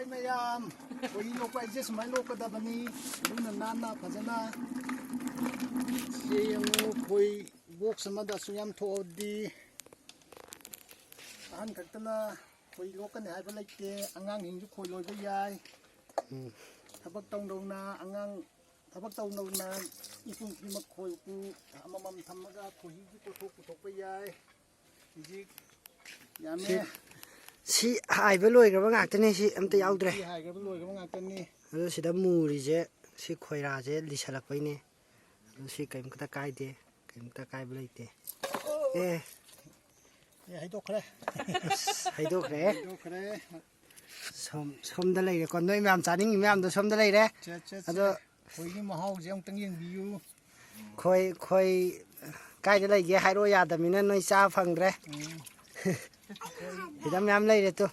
ꯚꯥꯏ ꯃꯌꯥꯝ ꯈꯣꯏ ꯂꯣꯛꯄ ꯑꯩꯁꯦ ꯁꯨꯃꯥꯏꯅ ꯂꯣꯛꯀꯗꯕꯅꯤ ꯑꯗꯨꯅ ꯅꯥꯟꯅ ꯐꯖꯅ ꯌꯦꯡꯉꯨ ꯈꯣꯏ ꯕꯣꯛꯁ ꯑꯃꯗ ꯑꯁꯨꯛ ꯌꯥꯝ ꯊꯣꯛꯑꯗꯤ ꯑꯍꯟ ꯈꯛꯇꯅ ꯈꯣꯏ ꯂꯣꯛꯀꯅꯤ ꯍꯥꯏꯕ ꯂꯩꯇꯦ ꯑꯉꯥꯡꯁꯤꯡꯁꯨ ꯈꯣꯏ ꯂꯣꯏꯕ ꯌꯥꯏ ꯊꯕꯛ ꯇꯧꯅꯧꯅ ꯑꯉꯥꯡ ꯊꯕꯛ ꯇꯧꯅꯧꯅ ꯃꯤꯄꯨꯝ ꯈꯨꯗꯤꯡꯃꯛ ꯈꯣꯏ ꯎꯄꯨ ꯑꯃꯃꯝ ꯊꯝꯃꯒ ꯈꯣꯏꯍꯤꯒꯤ ꯄꯣꯠꯊꯣꯛ ꯄꯨꯊꯣꯛꯄ ꯌꯥꯏ ꯍꯧꯖꯤꯛ ꯌꯥꯝꯃꯦ ꯁꯤ ꯍꯥꯏꯕ ꯂꯣꯏꯈ꯭ꯔꯕ ꯉꯥꯛꯇꯅꯤ ꯁꯤ ꯑꯝꯇ ꯌꯥꯎꯗ꯭ꯔꯦ ꯁꯤ ꯍꯥꯏꯈ꯭ꯔꯕ ꯂꯣꯏꯈ꯭ꯔꯕ ꯉꯥꯛꯇꯅꯤ ꯑꯗꯣ ꯁꯤꯗ ꯃꯨꯔꯤꯁꯦ ꯁꯤ ꯈꯣꯏꯔꯥꯁꯦ ꯂꯤꯁꯜꯂꯛꯄꯩꯅꯦ ꯑꯗꯣ ꯁꯤ ꯀꯔꯤꯝꯇ ꯀꯥꯏꯗꯦ ꯀꯔꯤꯝꯇ ꯀꯥꯏꯕ ꯂꯩꯇꯦ ꯑꯦ ꯍꯩꯗꯣꯛꯈ꯭ꯔꯦ ꯍꯩꯗꯣꯛꯈ꯭ꯔꯦ ꯍꯩꯗꯣꯛꯈ꯭ꯔꯦ ꯁꯣꯝꯗ ꯂꯩꯔꯦꯀꯣ ꯅꯣꯏ ꯃꯌꯥꯝ ꯆꯥꯅꯤꯡꯉꯤ ꯃꯌꯥꯝꯗꯣ ꯁꯣꯝꯗ ꯂꯩꯔꯦ ꯑꯗꯣ ꯈꯣꯏꯒꯤ ꯃꯍꯥꯎꯁꯦ ꯑꯃꯨꯛꯇꯪ ꯌꯦꯡꯕꯤꯌꯨ ꯈꯣꯏ ꯀꯥꯏꯗ ꯂꯩꯒꯦ ꯍꯥꯏꯔꯛꯑꯣ ꯌꯥꯗꯕꯅꯤꯅ ꯅꯣꯏ ꯆꯥꯕ ꯐꯪꯗ꯭ꯔꯦ ꯁꯤꯗ ꯃꯌꯥꯝ ꯂꯩꯔꯦ ꯇꯨ